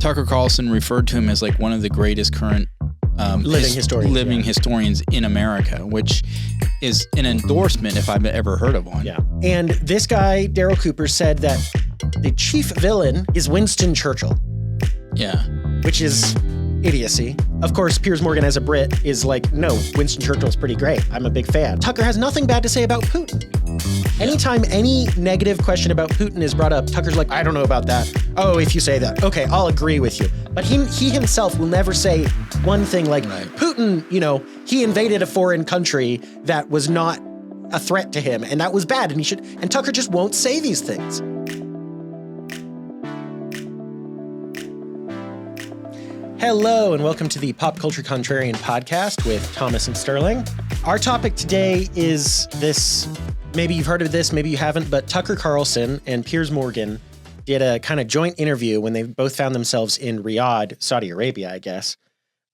Tucker Carlson referred to him as like one of the greatest current living historians in America, which is an endorsement if I've ever heard of one. Yeah. And this guy, Daryl Cooper, said that the chief villain is Winston Churchill. Yeah. Which is idiocy. Of course, Piers Morgan as a Brit is like, no, Winston Churchill's pretty great. I'm a big fan. Tucker has nothing bad to say about Putin. Anytime any negative question about Putin is brought up, Tucker's like, I don't know about that. Oh, if you say that, okay, I'll agree with you. But he himself will never say one thing like, Putin, he invaded a foreign country that was not a threat to him, and that was bad, and Tucker just won't say these things. Hello, and welcome to the Pop Culture Contrarian podcast with Thomas and Sterling. Our topic today is this. Maybe you've heard of this, maybe you haven't, but Tucker Carlson and Piers Morgan did a kind of joint interview when they both found themselves in Riyadh, Saudi Arabia, I guess.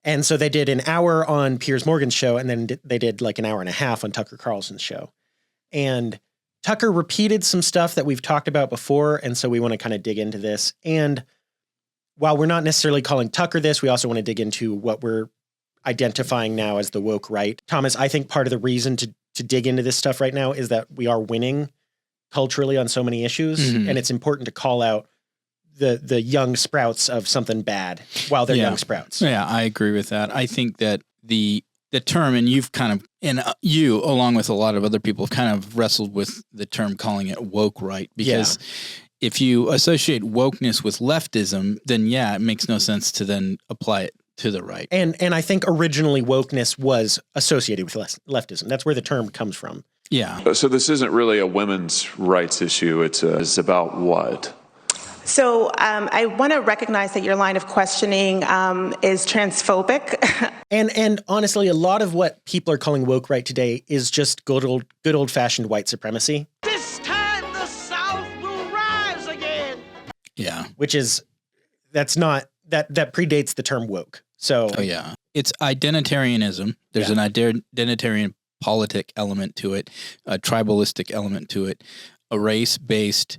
And so they did an hour on Piers Morgan's show, and then they did like an hour and a half on Tucker Carlson's show. And Tucker repeated some stuff that we've talked about before, and so we want to kind of dig into this. And while we're not necessarily calling Tucker this, we also want to dig into what we're identifying now as the woke right. Thomas, I think part of the reason to dig into this stuff right now is that we are winning culturally on so many issues, and it's important to call out the young sprouts of something bad while they're young sprouts. Yeah, I agree with that. I think that the term, and you've kind of, and you, along with a lot of other people, have kind of wrestled with the term calling it woke right, because if you associate wokeness with leftism, then it makes no sense to then apply it to the right. And I think originally wokeness was associated with leftism. That's where the term comes from. Yeah. So this isn't really a women's rights issue. It's about what? So I want to recognize that your line of questioning is transphobic. and honestly, a lot of what people are calling woke right today is just good old fashioned white supremacy. This time the South will rise again. Yeah. Which is, that predates the term woke. So. Oh, yeah. It's identitarianism. There's an identitarian politic element to it, a tribalistic element to it, a race-based,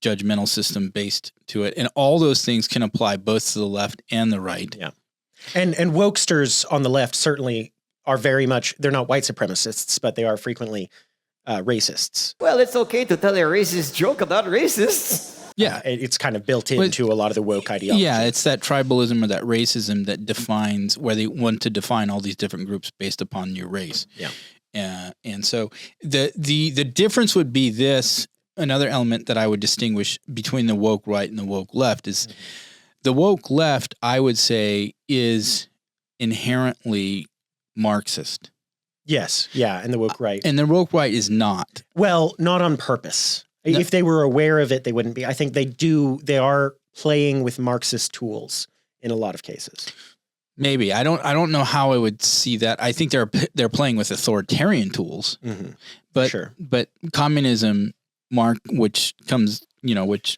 judgmental system-based to it. And all those things can apply both to the left and the right. Yeah. And wokesters on the left certainly are very much, they're not white supremacists, but they are frequently racists. Well, it's okay to tell a racist joke about racists. Yeah. It's kind of built into a lot of the woke ideology. Yeah, it's that tribalism or that racism that defines, where they want to define all these different groups based upon your race. Yeah. And so the difference would be this. Another element that I would distinguish between the woke right and the woke left is the woke left, I would say, is inherently Marxist. Yes. Yeah. And the woke right. And the woke right is not. Well, not on purpose. No. If they were aware of it, they wouldn't be. I think they are playing with Marxist tools in a lot of cases. Maybe. I don't know how I would see that. I think they're playing with authoritarian tools. But but communism, which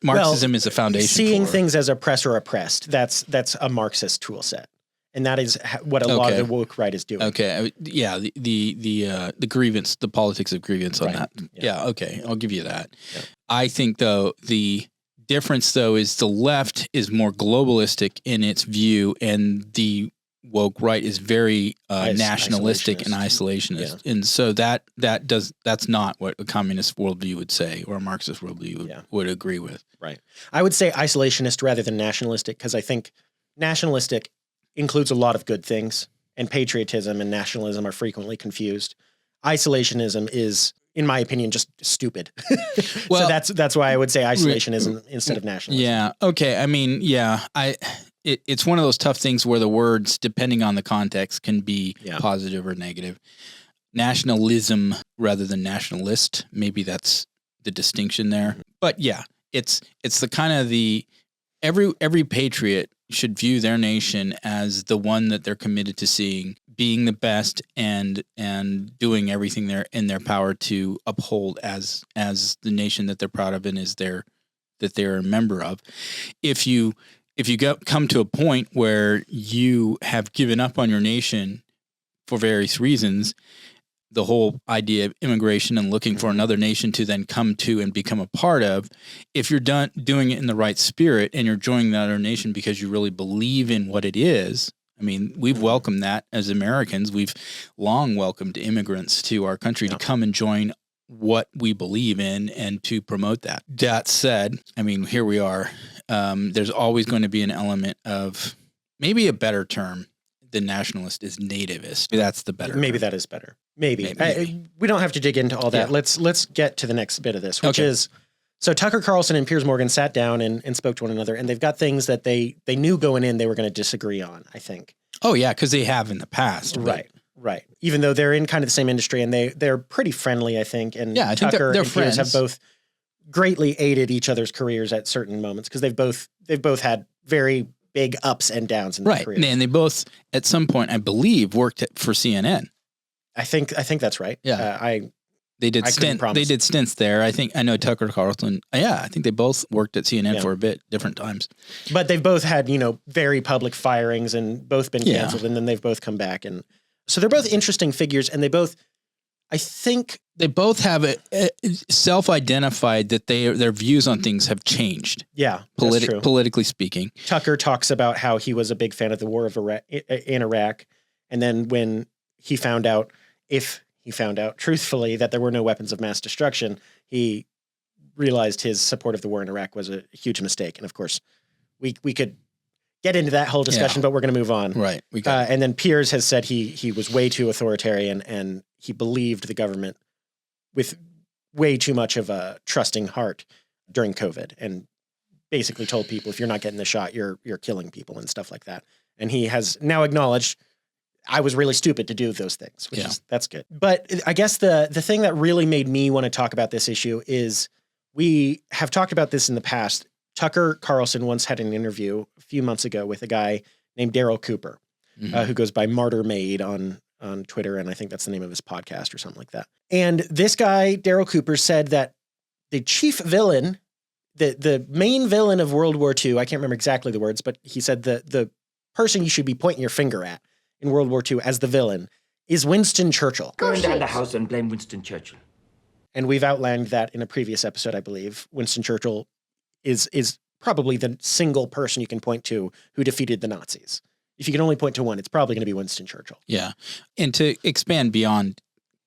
Marxism is a foundation. Seeing things as oppressed or oppressed, that's a Marxist tool set. And that is what a lot of the woke right is doing. Okay. Yeah. The grievance, the politics of grievance on that. Yeah. Okay. I'll give you that. Yeah. I think though, the difference though is the left is more globalistic in its view, and the woke right is very nationalistic and isolationist. Yeah. And so that's not what a communist worldview would say, or a Marxist worldview would agree with. Right. I would say isolationist rather than nationalistic, because I think nationalistic includes a lot of good things, and patriotism and nationalism are frequently confused. Isolationism is, in my opinion, just stupid. Well, so that's why I would say isolationism instead of nationalism. Yeah. Okay. I mean, it's one of those tough things where the words, depending on the context, can be positive or negative. Nationalism rather than nationalist, maybe that's the distinction there. But it's the kind of every patriot should view their nation as the one that they're committed to seeing being the best and doing everything in their power to uphold as the nation that they're proud of and that they're a member of. If you come to a point where you have given up on your nation for various reasons, the whole idea of immigration and looking for another nation to then come to and become a part of, if you're doing it in the right spirit and you're joining that other nation because you really believe in what it is. I mean, we've welcomed that as Americans. We've long welcomed immigrants to our country to come and join what we believe in and to promote that. That said, I mean, here we are. There's always going to be an element of, maybe a better term than nationalist is nativist. That's the better Maybe term. that is better. Maybe. We don't have to dig into all that. Yeah. Let's get to the next bit of this, which is, so Tucker Carlson and Piers Morgan sat down and spoke to one another, and they've got things that they knew going in they were going to disagree on, I think. Oh, yeah, because they have in the past. Right. Even though they're in kind of the same industry, and they're pretty friendly, I think. And I think Tucker they're and friends. Piers have both greatly aided each other's careers at certain moments, because they've both had very big ups and downs in their careers. And they both, at some point, I believe, worked for CNN. I think that's right. Yeah. They did stints there. I know Tucker Carlson. Yeah, I think they both worked at CNN for a bit, different times. But they've both had, very public firings and both been canceled, and then they've both come back. And so they're both interesting figures, and they both have self-identified that their views on things have changed. Yeah, that's true. Politically speaking. Tucker talks about how he was a big fan of the war in Iraq, and then when he found out, truthfully, that there were no weapons of mass destruction, he realized his support of the war in Iraq was a huge mistake. And of course, we could get into that whole discussion, but we're going to move on. Right. And then Piers has said he was way too authoritarian, and he believed the government with way too much of a trusting heart during COVID, and basically told people, if you're not getting the shot, you're killing people and stuff like that. And he has now acknowledged, I was really stupid to do those things, that's good. But I guess the thing that really made me want to talk about this issue is, we have talked about this in the past. Tucker Carlson once had an interview a few months ago with a guy named Daryl Cooper, who goes by Martyr Maid on Twitter, and I think that's the name of his podcast or something like that. And this guy, Daryl Cooper, said that the chief villain, the main villain of World War II, I can't remember exactly the words, but he said the person you should be pointing your finger at in World War II as the villain is Winston Churchill. Go down the house and blame Winston Churchill. And we've outlined that in a previous episode, I believe. Winston Churchill is probably the single person you can point to who defeated the Nazis. If you can only point to one, it's probably going to be Winston Churchill. Yeah. And to expand beyond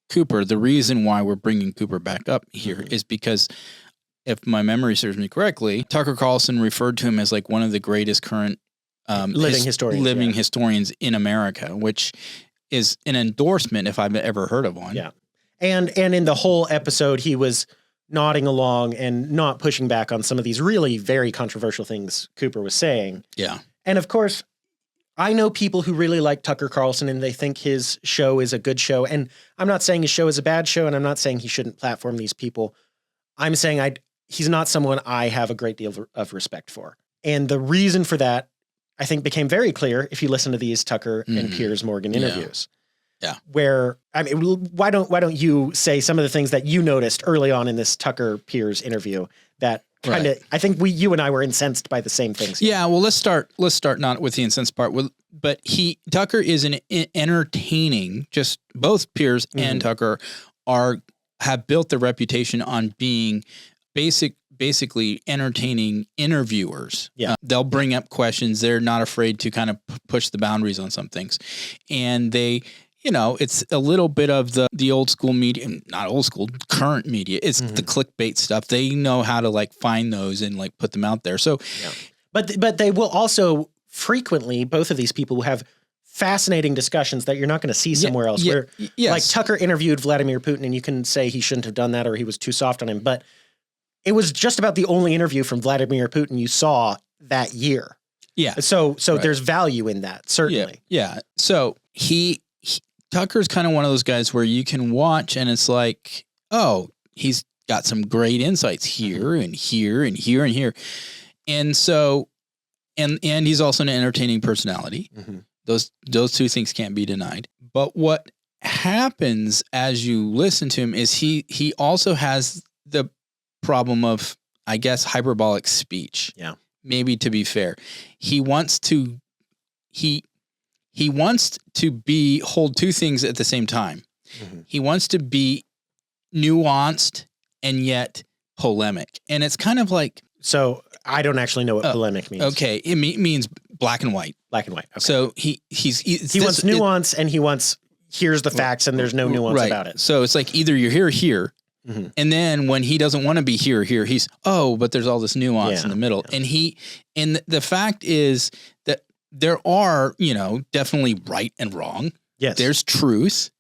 Cooper, the reason why we're bringing Cooper back up here is because, if my memory serves me correctly, Tucker Carlson referred to him as like one of the greatest current living historians in America, which is an endorsement if I've ever heard of one. Yeah. And in the whole episode, he was nodding along and not pushing back on some of these really very controversial things Cooper was saying. Yeah. And of course, I know people who really like Tucker Carlson and they think his show is a good show. And I'm not saying his show is a bad show, and I'm not saying he shouldn't platform these people. I'm saying he's not someone I have a great deal of respect for. And the reason for that, I think, became very clear if you listen to these Tucker and Piers Morgan interviews. Yeah. Where, I mean, why don't you say some of the things that you noticed early on in this Tucker Piers interview that kind of, I think you and I were incensed by the same things. Yeah. Well, let's start not with the incensed part, but Tucker is an entertaining, just both Piers and Tucker have built their reputation on being basically entertaining interviewers. Yeah. They'll bring up questions. They're not afraid to kind of push the boundaries on some things. And they, it's a little bit of the old school media, not old school, current media. It's the clickbait stuff. They know how to like find those and like put them out there. So, but they will also frequently, both of these people will have fascinating discussions that you're not going to see somewhere else. Where like Tucker interviewed Vladimir Putin, and you can say he shouldn't have done that or he was too soft on him, but it was just about the only interview from Vladimir Putin you saw that year. Yeah. So there's value in that, certainly. Yeah. So Tucker's kind of one of those guys where you can watch and it's like, oh, he's got some great insights here and here and here and here. And so, and he's also an entertaining personality. Those two things can't be denied. But what happens as you listen to him is he also has the problem of, I guess, hyperbolic speech. Yeah. Maybe, to be fair. He wants to hold two things at the same time. He wants to be nuanced and yet polemic. And it's kind of like... So I don't actually know what polemic means. Okay. It means black and white. Black and white. Okay. So he wants nuance and he wants, here's the facts and there's no nuance about it. So it's like either you're here or here. And then when he doesn't want to be here or here, he's, but there's all this nuance in the middle. Yeah. And the fact is that there are, definitely right and wrong. Yes. There's truth,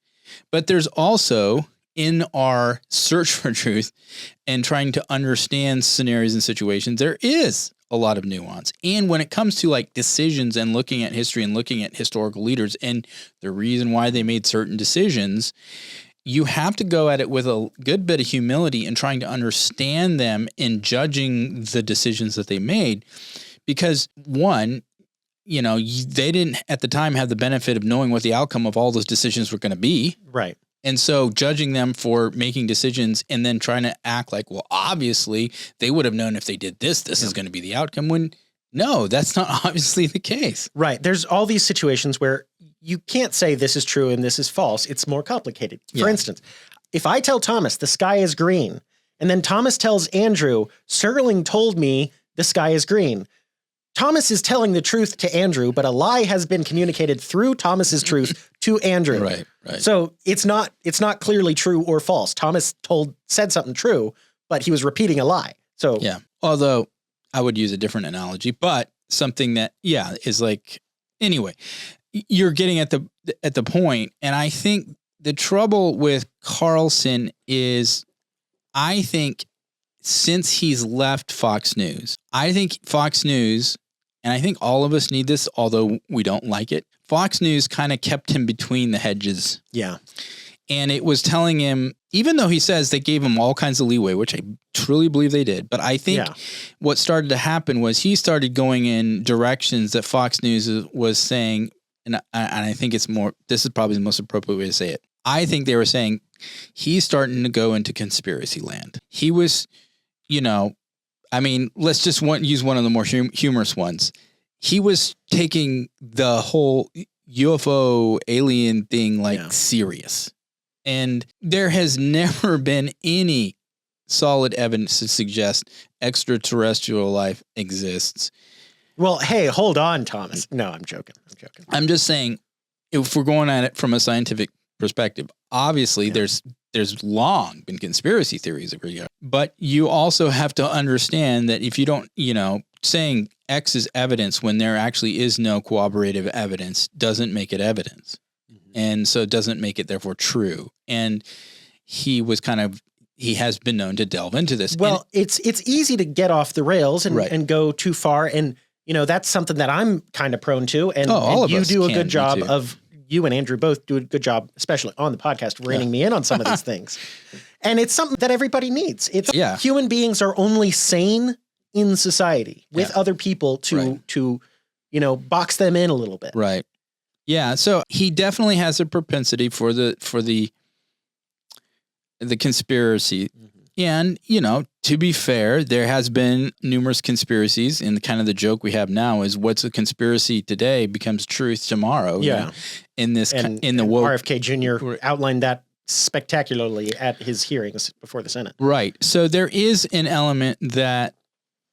but there's also, in our search for truth and trying to understand scenarios and situations, there is a lot of nuance. And when it comes to like decisions and looking at history and looking at historical leaders and the reason why they made certain decisions, you have to go at it with a good bit of humility and trying to understand them in judging the decisions that they made. Because one, they didn't at the time have the benefit of knowing what the outcome of all those decisions were going to be. Right. And so judging them for making decisions and then trying to act like, well, obviously they would have known if they did this is going to be the outcome, when no, that's not obviously the case. Right. There's all these situations where you can't say this is true and this is false. It's more complicated. For instance, if I tell Thomas the sky is green, and then Thomas tells Andrew, Sterling told me the sky is green. Thomas is telling the truth to Andrew, but a lie has been communicated through Thomas's truth to Andrew. Right. So it's not clearly true or false. Thomas said something true, but he was repeating a lie. So yeah. Although I would use a different analogy, but something that is like, anyway, you're getting at the point. And I think the trouble with Carlson is, I think since he's left Fox News, I think Fox News, and I think all of us need this, although we don't like it, Fox News kind of kept him between the hedges. Yeah. And it was telling him, even though he says they gave him all kinds of leeway, which I truly believe they did, but I think what started to happen was he started going in directions that Fox News was saying, and I think it's more, this is probably the most appropriate way to say it. I think they were saying he's starting to go into conspiracy land. He was, let's just use one of the more humorous ones. He was taking the whole UFO alien thing serious. And there has never been any solid evidence to suggest extraterrestrial life exists. Well, hey, hold on, Thomas. No, I'm joking. I'm just saying, if we're going at it from a scientific perspective, obviously there's long been conspiracy theories of regard, but you also have to understand that if you don't, saying X is evidence when there actually is no corroborative evidence doesn't make it evidence. And so it doesn't make it therefore true. And he has been known to delve into this. Well, it's easy to get off the rails and go too far. And, that's something that I'm kind of prone to. And, and you do a good job of, you and Andrew both do a good job, especially on the podcast, reining me in on some of these things. And it's something that everybody needs. Human beings are only sane in society with other people to box them in a little bit. Right. Yeah. So he definitely has a propensity for the conspiracy. And, to be fair, there has been numerous conspiracies, and kind of the joke we have now is what's a conspiracy today becomes truth tomorrow. Yeah. In the RFK Jr. outlined that spectacularly at his hearings before the Senate. Right. So there is an element that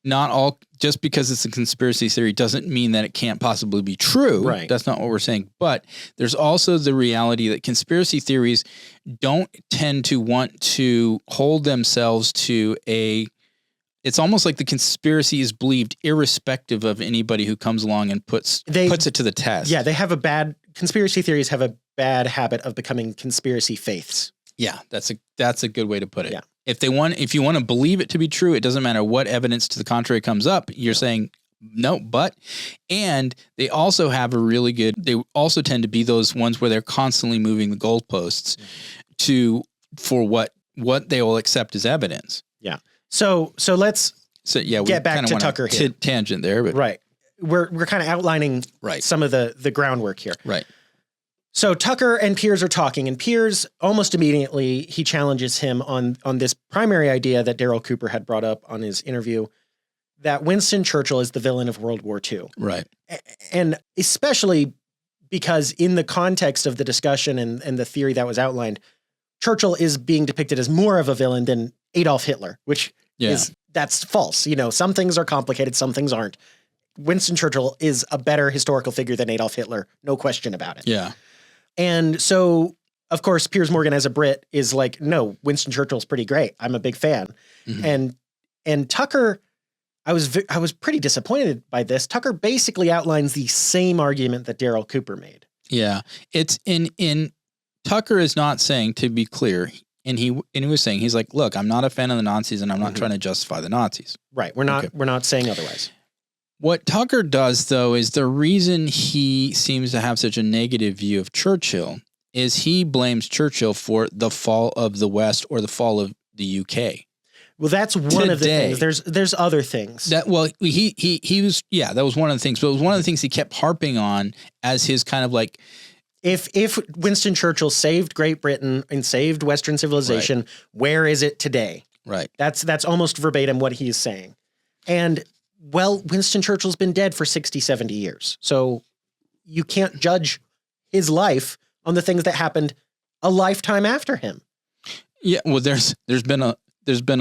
not all, just because it's a conspiracy theory doesn't mean that it can't possibly be true. Right. That's not what we're saying. But there's also the reality that conspiracy theories don't tend to want to hold themselves to it's almost like the conspiracy is believed irrespective of anybody who comes along and puts it to the test. Yeah. Conspiracy theories have a bad habit of becoming conspiracy faiths. Yeah. That's a good way to put it. Yeah. If you want to believe it to be true, it doesn't matter what evidence to the contrary comes up. You're saying no, and they also have they also tend to be those ones where they're constantly moving the goalposts for what they will accept as evidence. Yeah. So let's get back to Tucker here. Tangent there, but right. We're kind of outlining some of the groundwork here. Right. So Tucker and Piers are talking, and Piers almost immediately, he challenges him on this primary idea that Daryl Cooper had brought up on his interview, that Winston Churchill is the villain of World War II. Right. And especially because in the context of the discussion and the theory that was outlined, Churchill is being depicted as more of a villain than Adolf Hitler, which that's false. You know, some things are complicated, some things aren't. Winston Churchill is a better historical figure than Adolf Hitler, no question about it. Yeah. And so, of course, Piers Morgan as a Brit is like, no, Winston Churchill's pretty great. I'm a big fan. Mm-hmm. And Tucker, I was pretty disappointed by this. Tucker basically outlines the same argument that Daryl Cooper made. Yeah. It's in Tucker is not saying, to be clear, and he was saying, he's like, look, I'm not a fan of the Nazis and I'm not trying to justify the Nazis. Right. We're not saying otherwise. What Tucker does, though, is the reason he seems to have such a negative view of Churchill is he blames Churchill for the fall of the West or the fall of the UK. Well, that's one of the things. There's other things. That he was that was one of the things. But it was one of the things he kept harping on as his kind of like, if Winston Churchill saved Great Britain and saved Western civilization, where is it today? Right. That's almost verbatim what he's saying. And well, Winston Churchill's been dead for 60, 70 years. So you can't judge his life on the things that happened a lifetime after him. Yeah, well, there's been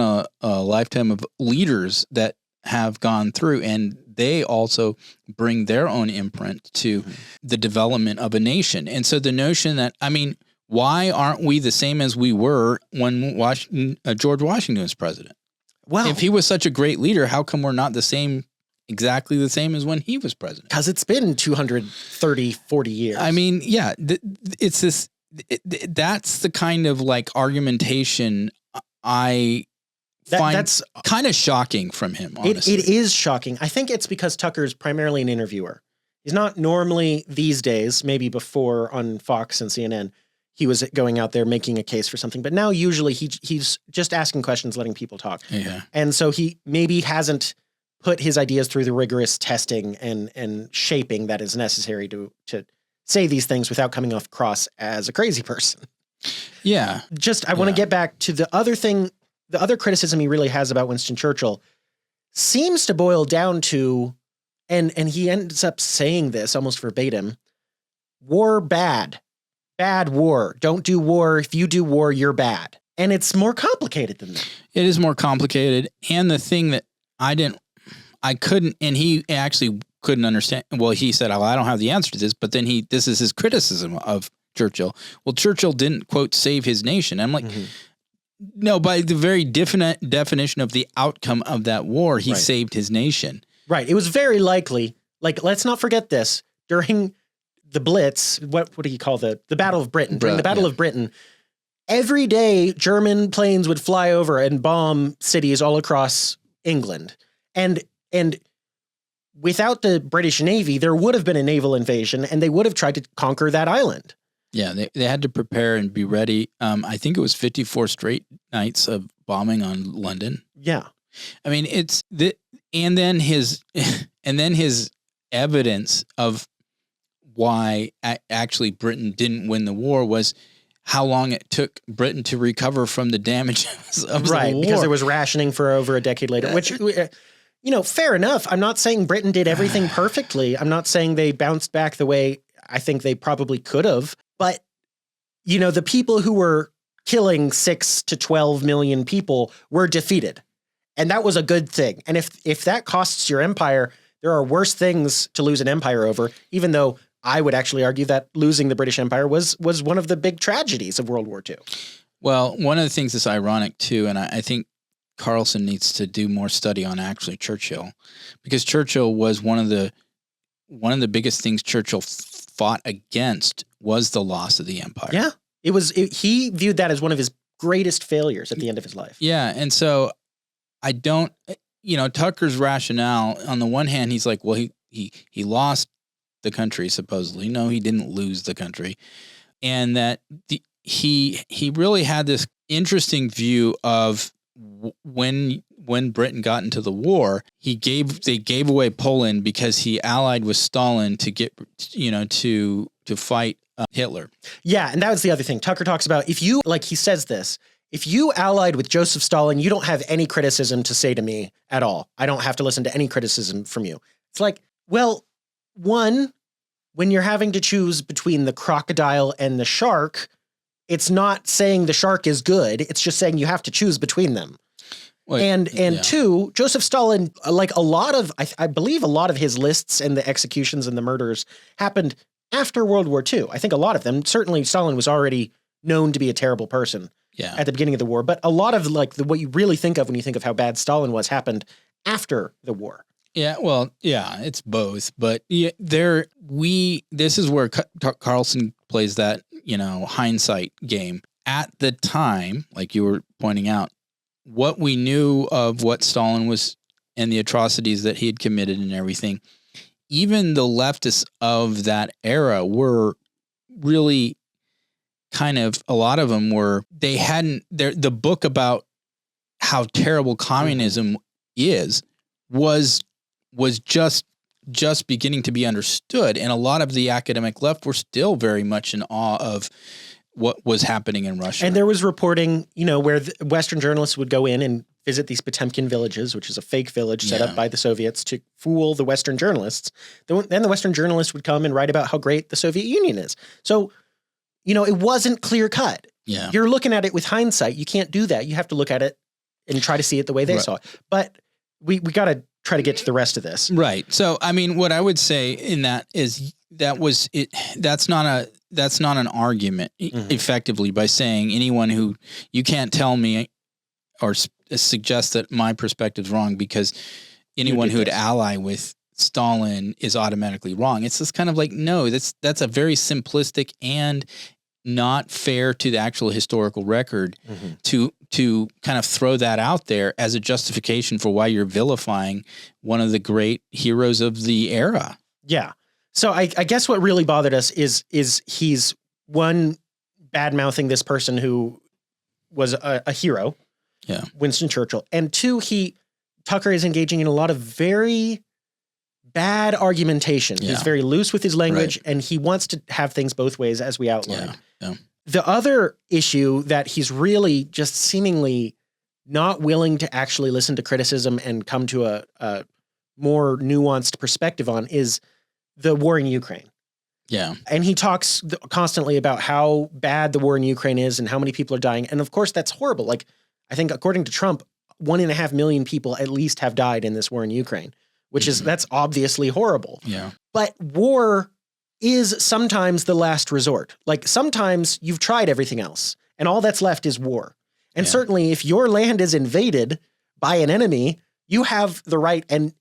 a lifetime of leaders that have gone through, and they also bring their own imprint to the development of a nation. And so the notion that, I mean, why aren't we the same as we were when George Washington was president? Well, if he was such a great leader, how come we're not exactly the same as when he was president? Because it's been 230, 40 years. I mean, yeah, it's this. That's the kind of like argumentation I find that's kind of shocking from him, honestly. It is shocking. I think it's because Tucker's primarily an interviewer. He's not normally these days, maybe before on Fox and CNN, he was going out there making a case for something. But now usually he's just asking questions, letting people talk. Yeah. And so he maybe hasn't put his ideas through the rigorous testing and shaping that is necessary to say these things without coming off cross as a crazy person. Yeah. I want to get back to the other thing. The other criticism he really has about Winston Churchill seems to boil down to, and he ends up saying this almost verbatim, war bad. Bad war. Don't do war. If you do war, you're bad. And it's more complicated than that. It is more complicated. And the thing that I couldn't, and he actually couldn't understand. Well, he said, oh, I don't have the answer to this, but then this is his criticism of Churchill. Well, Churchill didn't, quote, save his nation. I'm like, no, by the very definite definition of the outcome of that war, he saved his nation. Right. It was very likely, like, let's not forget this, during the Blitz, what do you call the Battle of Britain? During the Battle of Britain, every day German planes would fly over and bomb cities all across England. And without the British Navy, there would have been a naval invasion and they would have tried to conquer that island. Yeah, they had to prepare and be ready. I think it was 54 straight nights of bombing on London. Yeah. I mean, and then his evidence of why actually Britain didn't win the war was how long it took Britain to recover from the damages of the war. Because there was rationing for over a decade later, which, fair enough. I'm not saying Britain did everything perfectly. I'm not saying they bounced back the way I think they probably could have. But, the people who were killing 6 to 12 million people were defeated. And that was a good thing. And if that costs your empire, there are worse things to lose an empire over, even though I would actually argue that losing the British Empire was one of the big tragedies of World War II. Well, one of the things that's ironic, too, and I think Carlson needs to do more study on actually Churchill, because Churchill was one of the biggest things Churchill fought against was the loss of the empire. Yeah, he viewed that as one of his greatest failures at the end of his life. Yeah, and so I don't, Tucker's rationale, on the one hand, he's like, well, he lost the country, supposedly. No, he didn't lose the country. And that he really had this interesting view of when Britain got into the war, they gave away Poland because he allied with Stalin to get, to fight Hitler. Yeah. And that was the other thing. Tucker talks about he says this, if you allied with Joseph Stalin, you don't have any criticism to say to me at all. I don't have to listen to any criticism from you. It's like, well, one, when you're having to choose between the crocodile and the shark, it's not saying the shark is good. It's just saying you have to choose between them. Well, and two, Joseph Stalin, like a lot of, I believe a lot of his lists and the executions and the murders happened after World War II. I think a lot of them, certainly Stalin was already known to be a terrible person at the beginning of the war. But a lot of like what you really think of when you think of how bad Stalin was happened after the war. Yeah, well, yeah, it's both, but this is where Carlson plays that, hindsight game. At the time, like you were pointing out, what we knew of what Stalin was and the atrocities that he had committed and everything, even the leftists of that era were really kind of, a lot of them were, they hadn't, the book about how terrible communism is was just beginning to be understood. And a lot of the academic left were still very much in awe of what was happening in Russia. And there was reporting, where the Western journalists would go in and visit these Potemkin villages, which is a fake village set up by the Soviets to fool the Western journalists. Then the Western journalists would come and write about how great the Soviet Union is. So, it wasn't clear cut. Yeah. You're looking at it with hindsight. You can't do that. You have to look at it and try to see it the way they saw it. But we got to try to get to the rest of this. Right. So, I mean, what I would say in that is that's not an argument effectively by saying anyone who, you can't tell me or suggest that my perspective is wrong because anyone who would ally with Stalin is automatically wrong. It's just kind of like, no, that's a very simplistic and not fair to the actual historical record to kind of throw that out there as a justification for why you're vilifying one of the great heroes of the era. Yeah. So I guess what really bothered us is he's one, bad-mouthing this person who was a hero, Winston Churchill, and two, Tucker is engaging in a lot of very bad argumentation. Yeah. He's very loose with his language, and he wants to have things both ways, as we outlined. Yeah. The other issue that he's really just seemingly not willing to actually listen to criticism and come to a more nuanced perspective on is the war in Ukraine. Yeah. And he talks constantly about how bad the war in Ukraine is and how many people are dying. And of course, that's horrible. Like, I think according to Trump, 1.5 million people at least have died in this war in Ukraine, which that's obviously horrible. Yeah. But war is sometimes the last resort. Like, sometimes you've tried everything else and all that's left is war. And certainly if your land is invaded by an enemy, you have the right, and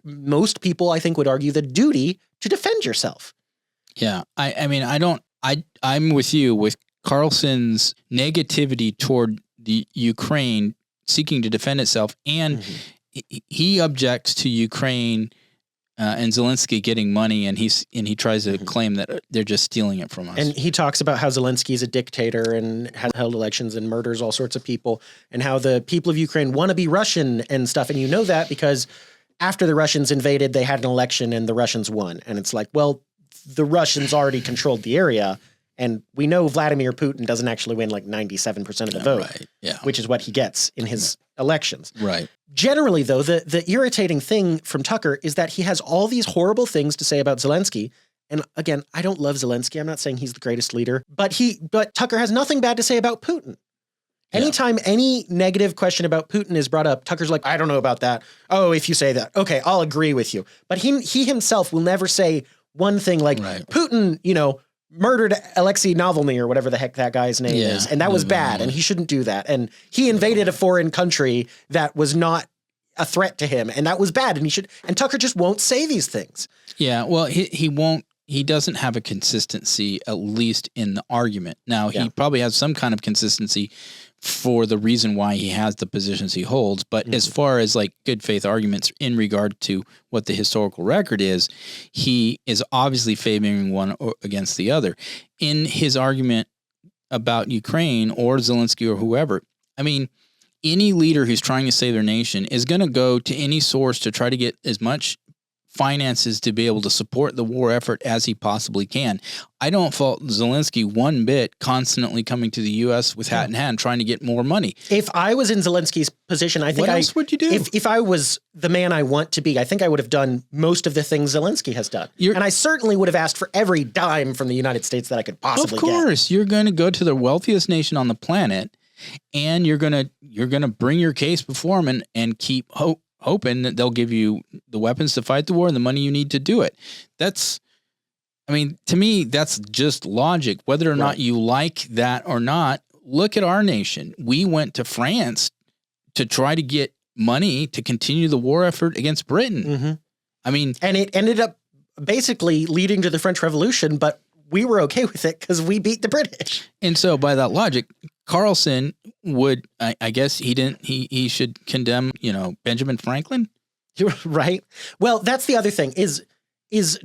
most people I think would argue the duty to defend yourself. Yeah. I'm with you with Carlson's negativity toward the Ukraine seeking to defend itself. And he objects to Ukraine and Zelensky getting money, and he tries to claim that they're just stealing it from us. And he talks about how Zelensky is a dictator and has held elections and murders all sorts of people, and how the people of Ukraine want to be Russian and stuff. And you know that because after the Russians invaded, they had an election and the Russians won. And it's like, well, the Russians already controlled the area. And we know Vladimir Putin doesn't actually win like 97% of the vote, which is what he gets in his elections. Right. Generally, though, the irritating thing from Tucker is that he has all these horrible things to say about Zelensky. And again, I don't love Zelensky. I'm not saying he's the greatest leader, but Tucker has nothing bad to say about Putin. Anytime any negative question about Putin is brought up, Tucker's like, I don't know about that. Oh, if you say that, okay, I'll agree with you. But he himself will never say one thing like Putin, murdered Alexei Navalny or whatever the heck that guy's name is. And that was bad. And he shouldn't do that. And he invaded a foreign country that was not a threat to him. And that was bad. And Tucker just won't say these things. Yeah. Well, he doesn't have a consistency, at least in the argument. Now, he probably has some kind of consistency for the reason why he has the positions he holds. But as far as like good faith arguments in regard to what the historical record is, he is obviously favoring one against the other. In his argument about Ukraine or Zelensky or whoever, I mean, any leader who's trying to save their nation is going to go to any source to try to get as much finances to be able to support the war effort as he possibly can. I don't fault Zelensky one bit constantly coming to the U.S. with hat in hand trying to get more money. If I was in Zelensky's position, I think what else would you do? If I was the man I want to be, I think I would have done most of the things Zelensky has done. And I certainly would have asked for every dime from the United States that I could possibly get. Of course, you're going to go to the wealthiest nation on the planet, and you're going to bring your case before them and keep hoping that they'll give you the weapons to fight the war and the money you need to do it. To me, that's just logic. Whether or not you like that or not, look at our nation. We went to France to try to get money to continue the war effort against Britain. Mm-hmm. And it ended up basically leading to the French Revolution, but we were okay with it because we beat the British. And so by that logic, Carlson would, I guess he should condemn, Benjamin Franklin. Right. Well, that's the other thing is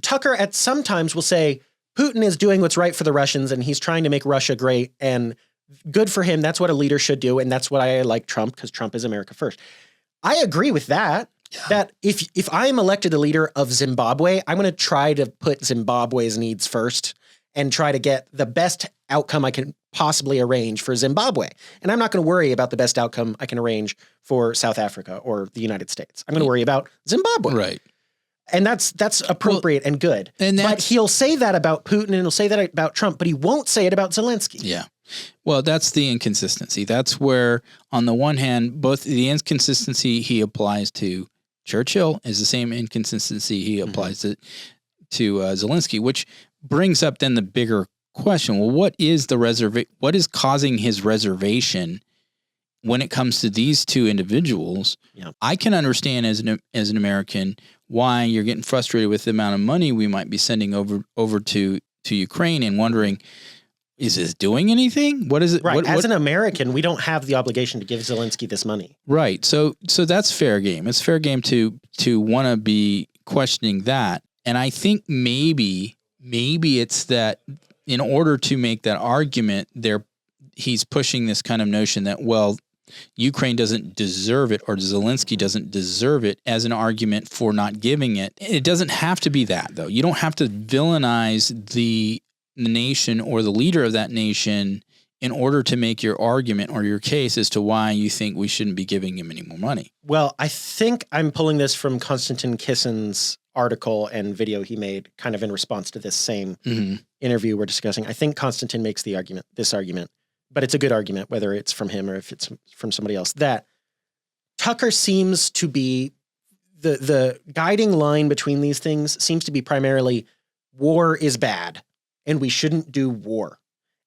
Tucker at sometimes will say Putin is doing what's right for the Russians and he's trying to make Russia great and good for him. That's what a leader should do. And that's what I like Trump, because Trump is America first. I agree with that. Yeah. That if I am elected a leader of Zimbabwe, I'm going to try to put Zimbabwe's needs first and try to get the best outcome I can possibly arrange for Zimbabwe. And I'm not going to worry about the best outcome I can arrange for South Africa or the United States. I'm going to worry about Zimbabwe. Right. And that's appropriate and good. But he'll say that about Putin and he'll say that about Trump, but he won't say it about Zelensky. Yeah. Well, that's the inconsistency. That's where, on the one hand, both the inconsistency he applies to Churchill is the same inconsistency he applies to Zelensky, which brings up then the bigger question. Well, what is what is causing his reservation when it comes to these two individuals? Yeah. I can understand as an American why you're getting frustrated with the amount of money we might be sending over to Ukraine and wondering, is this doing anything? What is it? Right. As an American, we don't have the obligation to give Zelensky this money. Right. So that's fair game. It's fair game to want to be questioning that. And I think maybe it's that in order to make that argument, he's pushing this kind of notion that, well, Ukraine doesn't deserve it or Zelensky doesn't deserve it as an argument for not giving it. It doesn't have to be that, though. You don't have to villainize the nation or the leader of that nation in order to make your argument or your case as to why you think we shouldn't be giving him any more money. Well, I think I'm pulling this from Konstantin Kissin's article and video he made kind of in response to this same interview we're discussing. I think Konstantin makes this argument, but it's a good argument, whether it's from him or if it's from somebody else, that Tucker seems to be the guiding line between these things seems to be primarily war is bad and we shouldn't do war.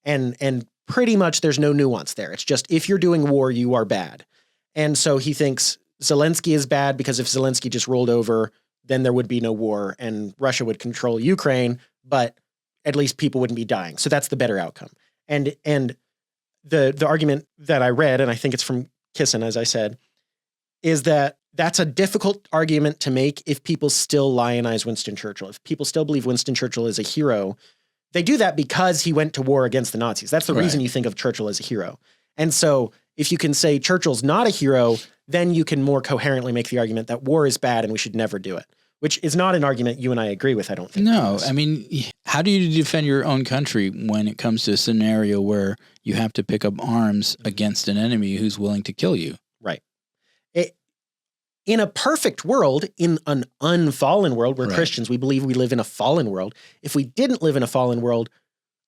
And pretty much there's no nuance there. It's just, if you're doing war, you are bad. And so he thinks Zelensky is bad because if Zelensky just rolled over, then there would be no war and Russia would control Ukraine, but at least people wouldn't be dying. So that's the better outcome. And the argument that I read, and I think it's from Kissin, as I said, is that that's a difficult argument to make if people still lionize Winston Churchill. If people still believe Winston Churchill is a hero, they do that because he went to war against the Nazis. That's the reason you think of Churchill as a hero. And so if you can say Churchill's not a hero, then you can more coherently make the argument that war is bad and we should never do it, which is not an argument you and I agree with, I don't think. No, I mean, how do you defend your own country when it comes to a scenario where you have to pick up arms against an enemy who's willing to kill you? Right. In a perfect world, in an unfallen world, we're Christians, we believe we live in a fallen world. If we didn't live in a fallen world,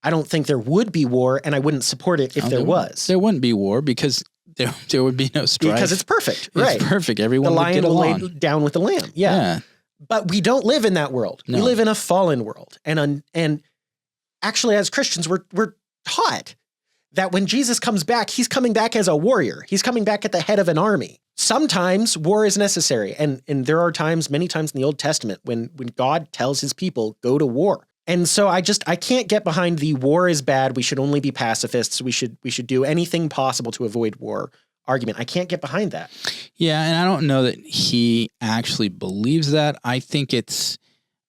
I don't think there would be war, and I wouldn't support it if there was. There wouldn't be war because there would be no strife. Because it's perfect, It's perfect. Everyone would get along. The lion will lay down with the lamb. Yeah. But we don't live in that world. No. We live in a fallen world. And actually, as Christians, we're taught that when Jesus comes back, he's coming back as a warrior. He's coming back at the head of an army. Sometimes war is necessary. And there are many times in the Old Testament when God tells his people, go to war. And so I can't get behind the war is bad. We should only be pacifists. We should do anything possible to avoid war argument. I can't get behind that. Yeah. And I don't know that he actually believes that. I think it's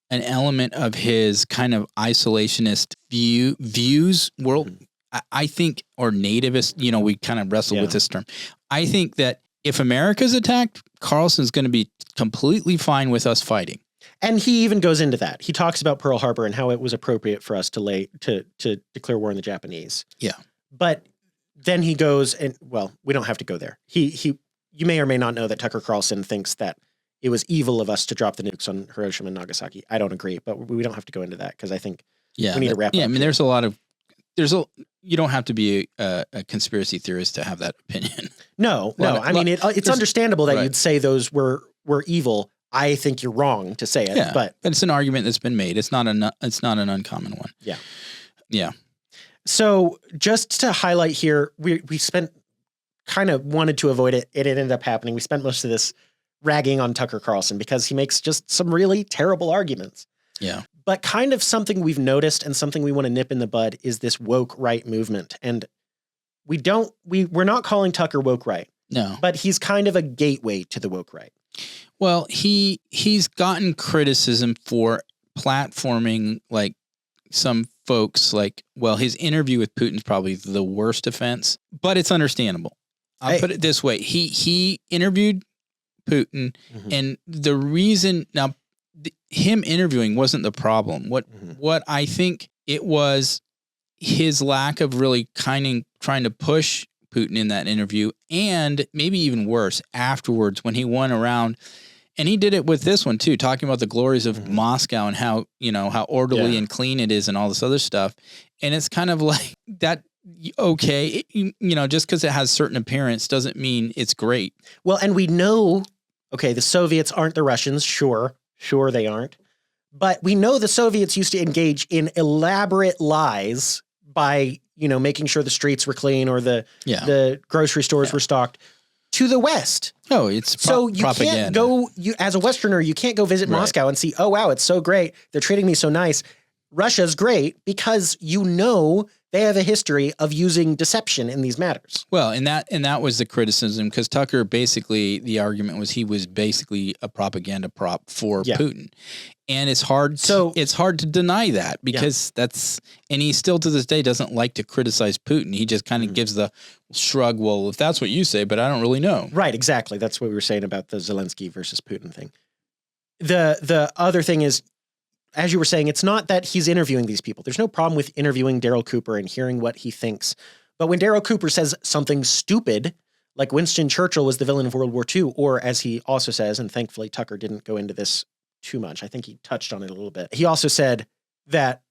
an element of his kind of isolationist views world. I think, or nativist, we kind of wrestle with this term. I think that if America's attacked, Carlson's going to be completely fine with us fighting. And he even goes into that. He talks about Pearl Harbor and how it was appropriate for us to declare war on the Japanese. Yeah. But then he goes and, well, we don't have to go there. You may or may not know that Tucker Carlson thinks that it was evil of us to drop the nukes on Hiroshima and Nagasaki. I don't agree, but we don't have to go into that because I think we need to wrap up. Yeah, I mean, you don't have to be a conspiracy theorist to have that opinion. No. I mean, it's understandable that you'd say those were evil. I think you're wrong to say it, but it's an argument that's been made. It's not an uncommon one. Yeah. Yeah. So just to highlight here, we kind of wanted to avoid it. It ended up happening. We spent most of this ragging on Tucker Carlson because he makes just some really terrible arguments. Yeah. But kind of something we've noticed and something we want to nip in the bud is this woke right movement. And we're not calling Tucker woke right. No. But he's kind of a gateway to the woke right. Well, he's gotten criticism for platforming like some folks his interview with Putin's probably the worst offense, but it's understandable. I'll put it this way. He interviewed Putin, and the reason now him interviewing wasn't the problem. What I think it was his lack of really trying to push Putin in that interview, and maybe even worse afterwards when he went around, and he did it with this one too, talking about the glories of Moscow and how orderly and clean it is and all this other stuff. And it's kind of like that. Okay, just because it has certain appearance doesn't mean it's great. Well, and we know, okay, the Soviets aren't the Russians. Sure they aren't. But we know the Soviets used to engage in elaborate lies by, making sure the streets were clean or the grocery stores were stocked to the West. Oh, it's so you propaganda. Can't go, as a Westerner, you can't go visit Moscow and see, oh, wow, it's so great. They're treating me so nice. Russia's great because they have a history of using deception in these matters. Well, and that was the criticism, because Tucker basically, the argument was he was basically a propaganda prop for Putin. And it's hard to deny that because and he still to this day doesn't like to criticize Putin. He just kind of gives the shrug, well, if that's what you say, but I don't really know. Right, exactly. That's what we were saying about the Zelensky versus Putin thing. The other thing is, as you were saying, it's not that he's interviewing these people. There's no problem with interviewing Daryl Cooper and hearing what he thinks. But when Daryl Cooper says something stupid, like Winston Churchill was the villain of World War II, or as he also says, and thankfully Tucker didn't go into this too much, I think he touched on it a little bit. He also said that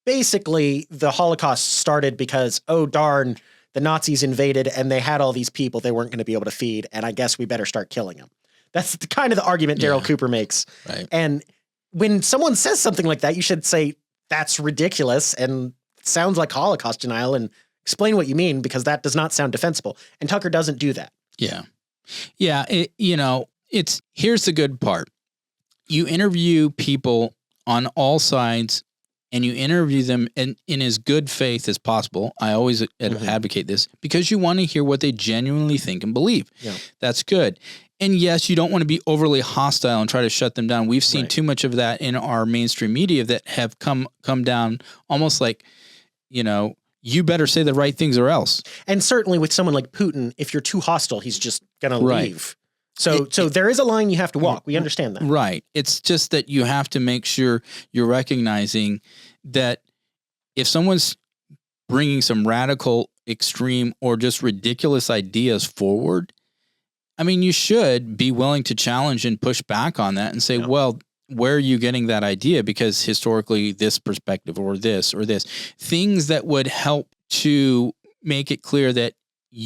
basically the Holocaust started because, oh darn, the Nazis invaded and they had all these people they weren't going to be able to feed, and I guess we better start killing them. That's kind of the argument Daryl Cooper makes. Right. And when someone says something like that, you should say, that's ridiculous and sounds like Holocaust denial, and explain what you mean, because that does not sound defensible. And Tucker doesn't do that. Yeah. Yeah. Here's the good part. You interview people on all sides, and you interview them in as good faith as possible. I always advocate this, because you want to hear what they genuinely think and believe. Yeah. That's good. And yes, you don't want to be overly hostile and try to shut them down. We've seen too much of that in our mainstream media that have come down almost like, you better say the right things or else. And certainly with someone like Putin, if you're too hostile, he's just going to leave. So there is a line you have to walk. We understand that. Right. It's just that you have to make sure you're recognizing that if someone's bringing some radical, extreme, or just ridiculous ideas forward, I mean, you should be willing to challenge and push back on that and say, well, where are you getting that idea? Because historically, this perspective or this, things that would help to make it clear that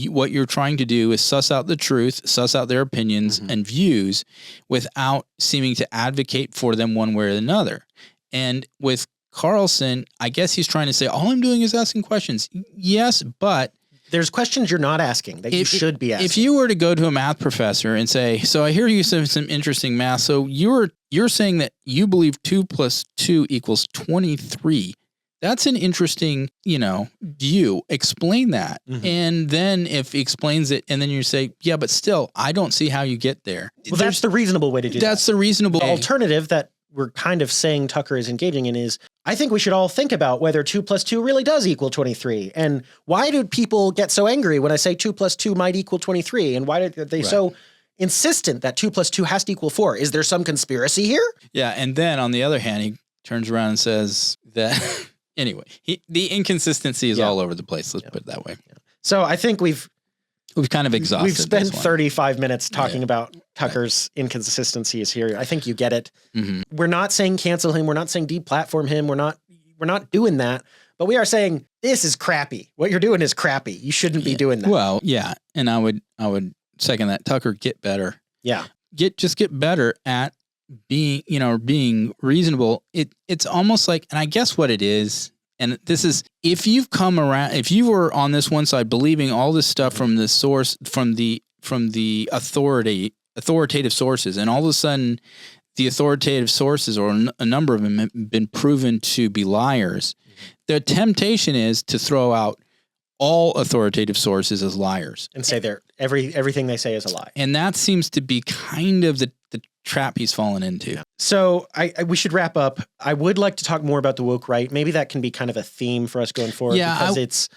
what you're trying to do is suss out the truth, suss out their opinions and views without seeming to advocate for them one way or another. And with Carlson, I guess he's trying to say, all I'm doing is asking questions. Yes, but there's questions you're not asking that you should be asking. If you were to go to a math professor and say, so I hear you say some interesting math. So you're saying that you believe 2 + 2 = 23. That's an interesting, view. Explain that. And then if he explains it, and then you say, yeah, but still, I don't see how you get there. Well, that's the reasonable way to do that. That's the reasonable alternative that we're kind of saying Tucker is engaging in is, I think we should all think about whether 2 + 2 really does equal 23. And why do people get so angry when I say 2 + 2 might equal 23? And why did they so insistent that 2 + 2 has to equal 4. Is there some conspiracy here? Yeah. And then on the other hand, he turns around and says that anyway, the inconsistency is all over the place. Let's put it that way. Yeah. So I think we've kind of exhausted. We've spent 35 minutes talking about Tucker's inconsistencies here. I think you get it. Mm-hmm. We're not saying cancel him. We're not saying deplatform him. We're not doing that. But we are saying this is crappy. What you're doing is crappy. You shouldn't be doing that. Well, yeah, and I would second that. Tucker, get better. Yeah, get better at being reasonable. It's almost like, and I guess what it is. And this is, if you were on this one side believing all this stuff from the source, from the authoritative sources, and all of a sudden the authoritative sources, or a number of them, have been proven to be liars, the temptation is to throw out all authoritative sources as liars. And say everything they say is a lie. And that seems to be kind of the trap he's fallen into. Yeah. So we should wrap up. I would like to talk more about the woke right. Maybe that can be kind of a theme for us going forward, because it's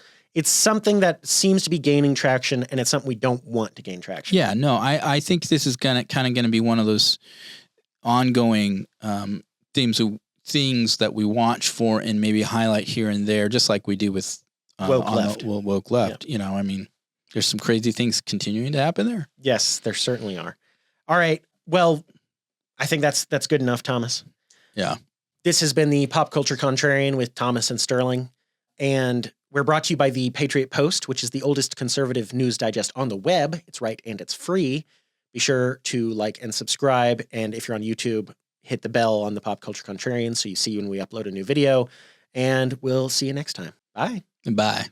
something that seems to be gaining traction, and it's something we don't want to gain traction. Yeah, no, I think this is kind of going to be one of those ongoing things that we watch for and maybe highlight here and there, just like we do with woke left. Woke left. Yeah. I mean, there's some crazy things continuing to happen there. Yes, there certainly are. All right. Well, I think that's good enough, Thomas. Yeah. This has been the Pop Culture Contrarian with Thomas and Sterling. And we're brought to you by the Patriot Post, which is the oldest conservative news digest on the web. It's right and it's free. Be sure to like and subscribe. And if you're on YouTube, hit the bell on the Pop Culture Contrarian so you see when we upload a new video. And we'll see you next time. Bye. Bye.